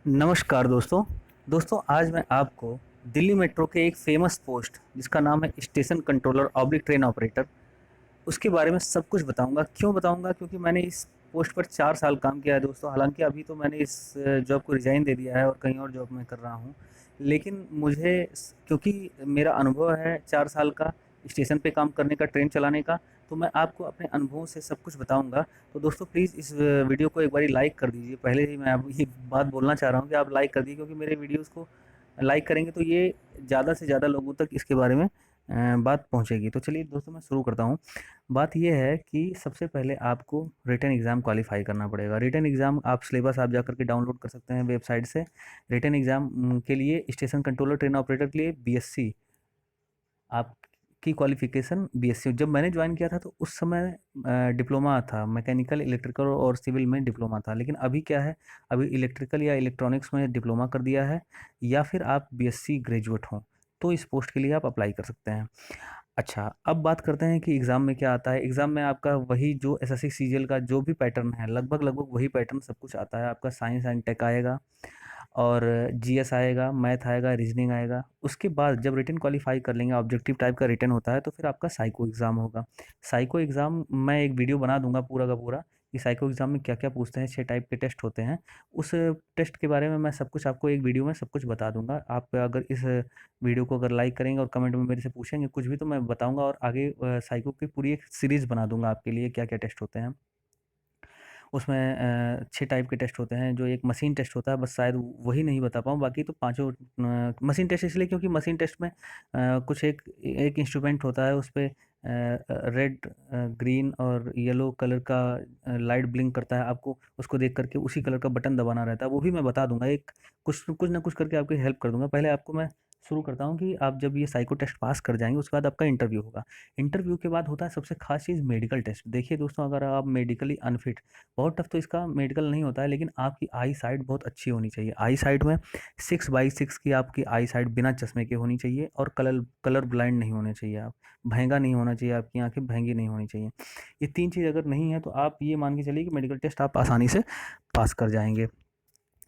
नमस्कार दोस्तों। आज मैं आपको दिल्ली मेट्रो के एक फ़ेमस पोस्ट जिसका नाम है station controller oblique train operator, उसके बारे में सब कुछ बताऊँगा। क्यों बताऊँगा? क्योंकि मैंने इस पोस्ट पर 4 साल काम किया है दोस्तों। हालाँकि अभी तो मैंने इस जॉब को रिज़ाइन दे दिया है और कहीं और जॉब में कर रहा हूँ। लेकिन मुझे क्योंकि मेरा अनुभव है 4 साल का स्टेशन पे काम करने का, ट्रेन चलाने का, तो मैं आपको अपने अनुभवों से सब कुछ बताऊँगा। तो दोस्तों प्लीज़ इस वीडियो को एक बारी लाइक कर दीजिए। पहले ही मैं अब ये बात बोलना चाह रहा हूँ कि आप लाइक कर दीजिए, क्योंकि मेरे वीडियोज़ को लाइक करेंगे तो ये ज़्यादा से ज़्यादा लोगों तक इसके बारे में बात पहुँचेगी। तो चलिए दोस्तों मैं शुरू करता हूँ। बात ये है कि सबसे पहले आपको रिटन एग्ज़ाम क्वालीफ़ाई करना पड़ेगा। रिटन एग्ज़ाम आप सिलेबस आप जाकर के डाउनलोड कर सकते हैं वेबसाइट से। रिटन एग्ज़ाम के लिए स्टेशन कंट्रोलर ट्रेन ऑपरेटर के लिए बीएससी आपकी क्वालिफ़िकेशन बीएससी। जब मैंने जॉइन किया था तो उस समय डिप्लोमा था, मैकेनिकल, इलेक्ट्रिकल और सिविल में डिप्लोमा था। लेकिन अभी क्या है, अभी इलेक्ट्रिकल या इलेक्ट्रॉनिक्स में डिप्लोमा कर दिया है, या फिर आप बीएससी ग्रेजुएट हों, तो इस पोस्ट के लिए आप अप्लाई कर सकते हैं। अच्छा, अब बात करते हैं कि एग्ज़ाम में क्या आता है। एग्ज़ाम में आपका वही जो एसएससी सीजीएल का जो भी पैटर्न है, लगभग वही पैटर्न सब कुछ आता है। आपका साइंस एंड टेक आएगा और जीएस आएगा, मैथ आएगा, रीजनिंग आएगा। उसके बाद जब रिटन क्वालीफाई कर लेंगे, ऑब्जेक्टिव टाइप का रिटन होता है, तो फिर आपका साइको एग्ज़ाम होगा। साइको एग्ज़ाम मैं एक वीडियो बना दूंगा पूरा का पूरा कि साइको एग्ज़ाम में क्या क्या पूछते हैं। 6 टाइप के टेस्ट होते हैं। उस टेस्ट के बारे में मैं सब कुछ आपको एक वीडियो में सब कुछ बता दूंगा। आप अगर इस वीडियो को अगर लाइक करेंगे और कमेंट में मेरे से पूछेंगे कुछ भी, तो मैं बताऊंगा और आगे साइको की पूरी एक सीरीज़ बना दूंगा आपके लिए क्या क्या टेस्ट होते हैं। उसमें 6 टाइप के टेस्ट होते हैं। जो एक मशीन टेस्ट होता है, बस शायद वही नहीं बता पाऊँ, बाकी तो पाँचों मशीन टेस्ट इसलिए क्योंकि मशीन टेस्ट में कुछ एक एक इंस्ट्रूमेंट होता है, उस पे रेड, ग्रीन और येलो कलर का लाइट ब्लिंक करता है। आपको उसको देख करके उसी कलर का बटन दबाना रहता है। वो भी मैं बता दूंगा, एक कुछ कुछ ना कुछ करके आपकी हेल्प कर दूंगा। पहले आपको मैं शुरू करता हूँ कि आप जब ये साइको टेस्ट पास कर जाएंगे, उसके बाद आपका इंटरव्यू होगा। इंटरव्यू के बाद होता है सबसे खास चीज़ मेडिकल टेस्ट। देखिए दोस्तों, अगर आप मेडिकली अनफिट, बहुत टफ तो इसका मेडिकल नहीं होता है, लेकिन आपकी आई साइट बहुत अच्छी होनी चाहिए। आई साइट में 6/6 की आपकी आई साइट बिना चश्मे के होनी चाहिए, और कलर कलर ब्लाइंड नहीं होने चाहिए। आप महंगा नहीं होना चाहिए, आपकी आंखें महंगी नहीं होनी चाहिए। ये 3 चीज़ अगर नहीं है तो आप ये मान के चलिए कि मेडिकल टेस्ट आप आसानी से पास कर जाएंगे।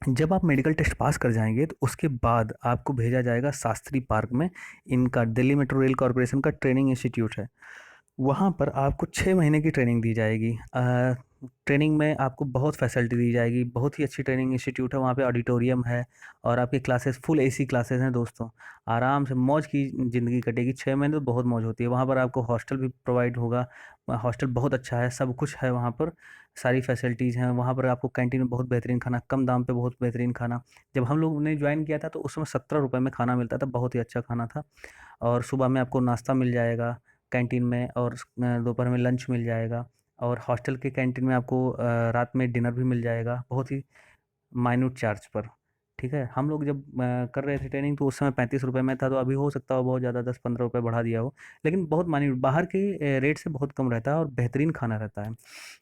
जब आप मेडिकल टेस्ट पास कर जाएंगे तो उसके बाद आपको भेजा जाएगा शास्त्री पार्क में। इनका दिल्ली मेट्रो रेल कॉरपोरेशन का ट्रेनिंग इंस्टीट्यूट है। वहाँ पर आपको 6 महीने की ट्रेनिंग दी जाएगी। ट्रेनिंग में आपको बहुत फैसिलिटी दी जाएगी। बहुत ही अच्छी ट्रेनिंग इंस्टीट्यूट है। वहाँ पे ऑडिटोरियम है और आपकी क्लासेस फुल एसी क्लासेस हैं दोस्तों। आराम से मौज की ज़िंदगी कटेगी। 6 महीने तो बहुत मौज होती है। वहाँ पर आपको हॉस्टल भी प्रोवाइड होगा। हॉस्टल बहुत अच्छा है, सब कुछ है वहाँ पर, सारी फैसिलिटीज़ हैं। वहाँ पर आपको कैंटीन में बहुत बेहतरीन खाना, कम दाम पे बहुत बेहतरीन खाना। जब हम लोग ने ज्वाइन किया था तो उस समय 17 रुपये में खाना मिलता था। बहुत ही अच्छा खाना था। और सुबह में आपको नाश्ता मिल जाएगा कैंटीन में, और दोपहर में लंच मिल जाएगा। और हॉस्टल के कैंटीन में आपको रात में डिनर भी मिल जाएगा, बहुत ही माइन्यूट चार्ज पर। ठीक है, हम लोग जब कर रहे थे ट्रेनिंग तो उस समय 35 रुपये में था। तो अभी हो सकता हो बहुत ज़्यादा 10-15 रुपये बढ़ा दिया हो, लेकिन बहुत माइन्यूट, बाहर के रेट से बहुत कम रहता है और बेहतरीन खाना रहता है।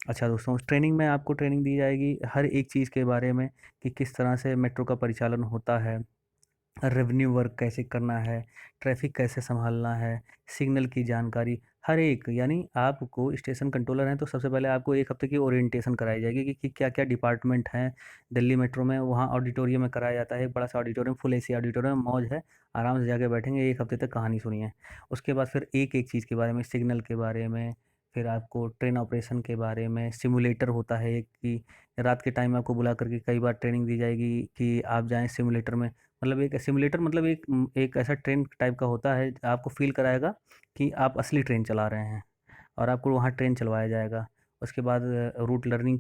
अच्छा दोस्तों, उस ट्रेनिंग में आपको ट्रेनिंग दी जाएगी हर एक चीज़ के बारे में कि किस तरह से मेट्रो का परिचालन होता है, रेवेन्यू वर्क कैसे करना है, ट्रैफ़िक कैसे सँभालना है, सिग्नल की जानकारी, हर एक। यानी आपको स्टेशन कंट्रोलर हैं तो सबसे पहले आपको 1 हफ़्ते की ओरिएंटेशन कराई जाएगी कि क्या-क्या डिपार्टमेंट हैं दिल्ली मेट्रो में। वहाँ ऑडिटोरियम में कराया जाता है, एक बड़ा-सा ऑडिटोरियम, फुल एसी ऑडिटोरियम, मौज है, आराम से जाके बैठेंगे, 1 हफ़्ते तक कहानी सुनिए। उसके बाद फिर एक-एक चीज़ के बारे में, सिग्नल के बारे में, फिर आपको ट्रेन ऑपरेशन के बारे में, सिम्युलेटर होता है एक कि रात के टाइम में आपको बुला करके कई बार ट्रेनिंग दी जाएगी कि आप जाएँ सिम्युलेटर में। मतलब एक सिम्युलेटर मतलब एक ऐसा ट्रेन टाइप का होता है, आपको फ़ील कराएगा कि आप असली ट्रेन चला रहे हैं, और आपको वहाँ ट्रेन चलवाया जाएगा। उसके बाद रूट लर्निंग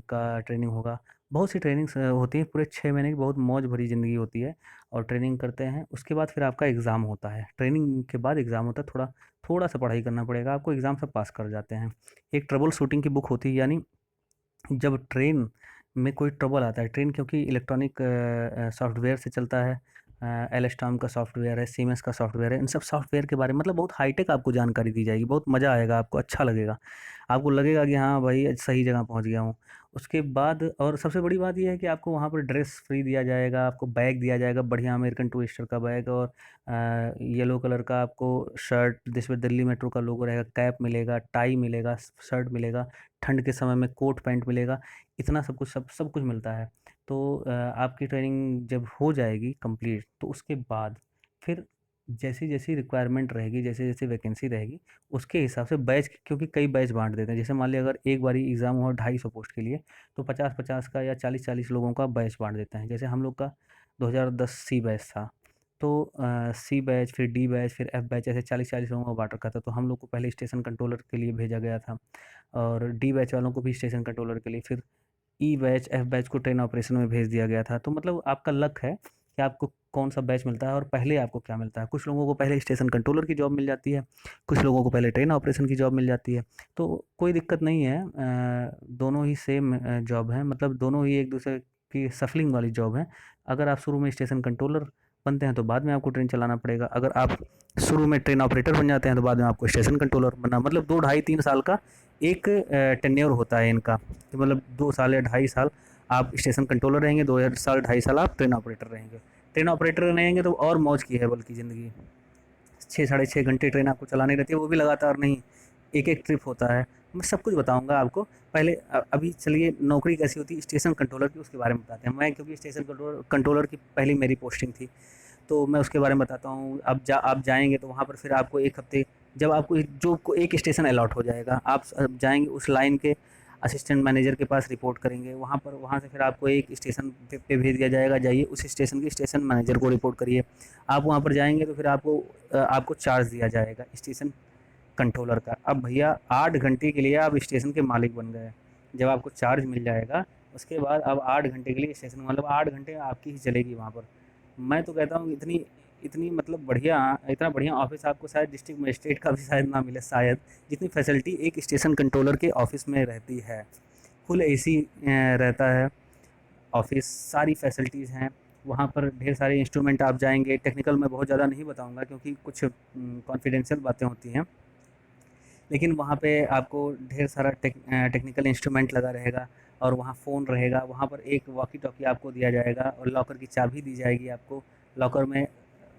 का ट्रेनिंग होगा। बहुत सी ट्रेनिंग्स होती हैं, पूरे 6 महीने की बहुत मौज भरी ज़िंदगी होती है और ट्रेनिंग करते हैं। उसके बाद फिर आपका एग्ज़ाम होता है। ट्रेनिंग के बाद एग्ज़ाम होता है। थोड़ा-सा पढ़ाई करना पड़ेगा आपको, एग्ज़ाम सब पास कर जाते हैं। एक ट्रबल शूटिंग की बुक होती है, यानी जब ट्रेन में कोई ट्रबल आता है, ट्रेन क्योंकि इलेक्ट्रॉनिक सॉफ्टवेयर से चलता है। एलएसटॉम का सॉफ्टवेयर है, सीमेंस का सॉफ्टवेयर है। इन सब सॉफ्टवेयर के बारे में मतलब बहुत हाईटेक आपको जानकारी दी जाएगी। बहुत मज़ा आएगा, आपको अच्छा लगेगा। आपको लगेगा कि हाँ भाई, सही जगह पहुंच गया हूँ। उसके बाद और सबसे बड़ी बात ये है कि आपको वहाँ पर ड्रेस फ्री दिया जाएगा, आपको बैग दिया जाएगा बढ़िया अमेरिकन टूरिस्टर का बैग, और येलो कलर का आपको शर्ट जिसमें दिल्ली मेट्रो का लोगो रहेगा, कैप मिलेगा, टाई मिलेगा, शर्ट मिलेगा, ठंड के समय में कोट पैंट मिलेगा। इतना सब कुछ सब कुछ मिलता है। तो आपकी ट्रेनिंग जब हो जाएगी कंप्लीट, तो उसके बाद फिर जैसी जैसी रिक्वायरमेंट रहेगी, जैसे जैसे वैकेंसी रहेगी, उसके हिसाब से बैच, क्योंकि कई बैच बांट देते हैं। जैसे मान लिया अगर एक बारी एग्ज़ाम हुआ 250 पोस्ट के लिए, तो 50-50 का या 40-40 लोगों का बैच बांट देते हैं। जैसे हम लोग का 2010 सी बैच था, तो सी बैच, फिर डी बैच, फिर एफ बैच, ऐसे 40-40 लोगों का बांट रखा था। तो हम लोग को पहले स्टेशन कंट्रोलर के लिए भेजा गया था, और डी बैच वालों को भी स्टेशन कंट्रोलर के लिए, फिर ई बैच, एफ बैच को ट्रेन ऑपरेशन में भेज दिया गया था। तो मतलब आपका लक है कि आपको कौन सा बैच मिलता है और पहले आपको क्या मिलता है। कुछ लोगों को पहले स्टेशन कंट्रोलर की जॉब मिल जाती है, कुछ लोगों को पहले ट्रेन ऑपरेशन की जॉब मिल जाती है। तो कोई दिक्कत नहीं है, दोनों ही सेम जॉब है, मतलब दोनों ही एक दूसरे की सफलिंग वाली जॉब है। अगर आप शुरू में स्टेशन कंट्रोलर बनते हैं तो बाद में आपको ट्रेन चलाना पड़ेगा, अगर आप शुरू में ट्रेन ऑपरेटर बन जाते हैं तो बाद में आपको स्टेशन कंट्रोलर बनना, मतलब 2 ढाई 3 साल का एक टेन्योर होता है इनका, कि मतलब 2 साल या 2.5 साल आप स्टेशन कंट्रोलर रहेंगे, 2 साल 2.5 साल आप ट्रेन ऑपरेटर रहेंगे। ट्रेन ऑपरेटर रहेंगे तो और मौज की है बल्कि ज़िंदगी। 6 साढ़े 6 घंटे ट्रेन आपको चलानी रहती है, वो भी लगातार नहीं, एक एक ट्रिप होता है। मैं सब कुछ बताऊंगा आपको। पहले अभी चलिए नौकरी कैसी होती है स्टेशन कंट्रोलर की, उसके बारे में बताते हैं। मैं क्योंकि स्टेशन कंट्रोलर की पहली मेरी पोस्टिंग थी, तो मैं उसके बारे में बताता हूँ। अब आप जाएंगे तो वहाँ पर फिर आपको 1 हफ्ते, जब आपको जो एक स्टेशन अलॉट हो जाएगा, आप जाएंगे उस लाइन के असिस्टेंट मैनेजर के पास रिपोर्ट करेंगे, वहाँ पर वहाँ से फिर आपको एक स्टेशन पे भेज दिया जाएगा, जाइए उस स्टेशन के स्टेशन मैनेजर को रिपोर्ट करिए। आप वहाँ पर जाएंगे तो फिर आपको चार्ज दिया जाएगा स्टेशन कंट्रोलर का। अब भैया 8 घंटे के लिए आप स्टेशन के मालिक बन गए। जब आपको चार्ज मिल जाएगा, उसके बाद अब 8 घंटे के लिए स्टेशन, मतलब 8 घंटे आपकी ही चलेगी वहाँ पर। मैं तो कहता हूँ इतनी इतनी मतलब बढ़िया, इतना बढ़िया ऑफिस आपको शायद डिस्ट्रिक्ट मजिस्ट्रेट का भी शायद ना मिले शायद, जितनी फैसिलिटी एक स्टेशन कंट्रोलर के ऑफिस में रहती है। फुल एसी रहता है ऑफिस, सारी फैसिलिटीज़ हैं वहाँ पर। ढेर सारे इंस्ट्रूमेंट, आप जाएंगे टेक्निकल, मैं बहुत ज़्यादा नहीं बताऊँगा क्योंकि कुछ कॉन्फिडेंशियल बातें होती हैं, लेकिन वहाँ पे आपको ढेर सारा टेक्निकल इंस्ट्रूमेंट लगा रहेगा, और वहाँ फ़ोन रहेगा। वहाँ पर एक वॉकी टॉकी आपको दिया जाएगा, और लॉकर की चाबी दी जाएगी आपको। लॉकर में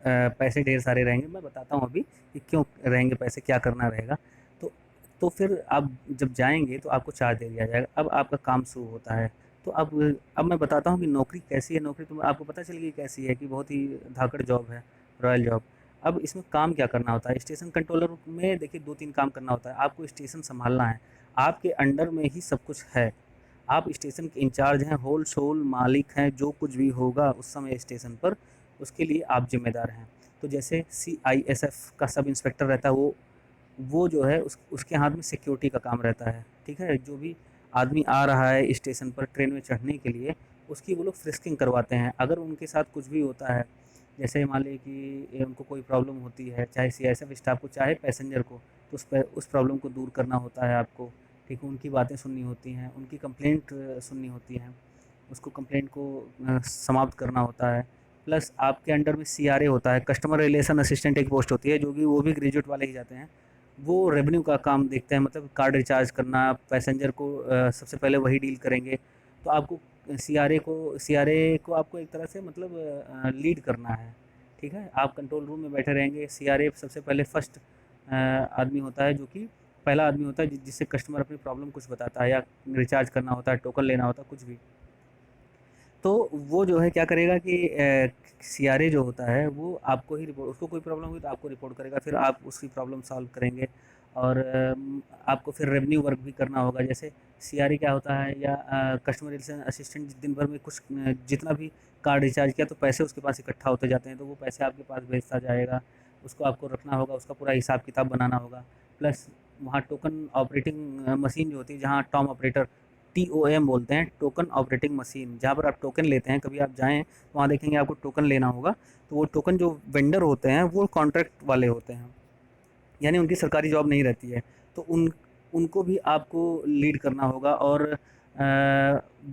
पैसे ढेर सारे रहेंगे, मैं बताता हूँ अभी कि क्यों रहेंगे पैसे, क्या करना रहेगा। तो फिर आप जब जाएंगे तो आपको चार्ज दे दिया जाएगा। अब आपका काम शुरू होता है। तो अब मैं बताता हूँ कि नौकरी कैसी है। नौकरी तो आपको पता चल गई कैसी है, कि बहुत ही धाकड़ जॉब है, रॉयल जॉब। अब इसमें काम क्या करना होता है स्टेशन कंट्रोलर में, देखिए 2-3 काम करना होता है। आपको स्टेशन संभालना है, आपके अंडर में ही सब कुछ है। आप स्टेशन के इंचार्ज हैं, होल सोल मालिक हैं, जो कुछ भी होगा उस समय स्टेशन पर, उसके लिए आप जिम्मेदार हैं। तो जैसे CISF का सब इंस्पेक्टर रहता है, वो जो है उसके हाथ में सिक्योरिटी का काम रहता है, ठीक है। जो भी आदमी आ रहा है स्टेशन पर ट्रेन में चढ़ने के लिए, उसकी वो लोग फ्रिस्किंग करवाते हैं। अगर उनके साथ कुछ भी होता है, जैसे मान लीजिए कि उनको कोई प्रॉब्लम होती है, चाहे CISF स्टाफ को चाहे पैसेंजर को, तो उस प्रॉब्लम को दूर करना होता है आपको, ठीक है। उनकी बातें सुननी होती हैं, उनकी कंप्लेंट सुननी होती हैं, उसको कंप्लेंट को समाप्त करना होता है। प्लस आपके अंडर में CRA होता है, कस्टमर रिलेशन असिस्टेंट एक पोस्ट होती है, जो कि वो भी ग्रेजुएट वाले ही जाते हैं। वो रेवेन्यू का काम देखते हैं, मतलब कार्ड रिचार्ज करना, पैसेंजर को सबसे पहले वही डील करेंगे। तो आपको CRA को आपको एक तरह से मतलब लीड करना है, ठीक है। आप कंट्रोल रूम में बैठे रहेंगे। CRA सबसे पहले फर्स्ट आदमी होता है, जो कि पहला आदमी होता है जिससे कस्टमर अपनी प्रॉब्लम कुछ बताता है, या रिचार्ज करना होता है, टोकन लेना होता है, कुछ भी। तो वो जो है क्या करेगा कि CRA जो होता है वो आपको ही रिपोर्ट, उसको कोई प्रॉब्लम हुई तो आपको रिपोर्ट करेगा, फिर आप उसकी प्रॉब्लम सॉल्व करेंगे। और आपको फिर रेवेन्यू वर्क भी करना होगा। जैसे CRA क्या होता है, या कस्टमर रिलेशन असिस्टेंट, दिन भर में कुछ जितना भी कार्ड रिचार्ज किया तो पैसे उसके पास इकट्ठा होते जाते हैं, तो वो पैसे आपके पास भेजता जाएगा, उसको आपको रखना होगा, उसका पूरा हिसाब किताब बनाना होगा। प्लस वहाँ टोकन ऑपरेटिंग मशीन जो होती है, जहाँ टॉम ऑपरेटर, TOM बोलते हैं, टोकन ऑपरेटिंग मशीन, जहाँ पर आप टोकन लेते हैं। कभी आप जाएँ तो वहाँ देखेंगे आपको टोकन लेना होगा, तो वो टोकन जो वेंडर होते हैं वो कॉन्ट्रैक्ट वाले होते हैं, यानी उनकी सरकारी जॉब नहीं रहती है। तो उनको भी आपको लीड करना होगा, और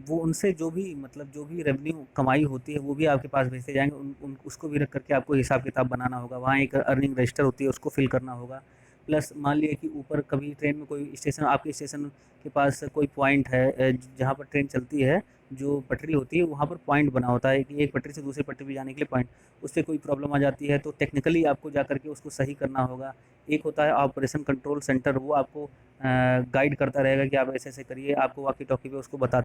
वो उनसे जो भी मतलब जो भी रेवेन्यू कमाई होती है वो भी आपके पास भेजते जाएँगे। उन उन उसको भी रख कर के आपको हिसाब किताब बनाना होगा। वहाँ एक अर्निंग रजिस्टर होती है, उसको फिल करना होगा। प्लस मान लिया कि ऊपर कभी ट्रेन में कोई स्टेशन, आपके स्टेशन के पास कोई पॉइंट है जहाँ पर ट्रेन चलती है, जो पटरी होती है वहाँ पर पॉइंट बना होता है कि एक पटरी से दूसरी पटरी पे जाने के लिए पॉइंट, उससे कोई प्रॉब्लम आ जाती है तो टेक्निकली आपको जा करके उसको सही करना होगा। एक होता है ऑपरेशन कंट्रोल सेंटर, वो आपको गाइड करता रहेगा कि आप ऐसे ऐसे करिए, आपको वॉकी टॉकी पे उसको बता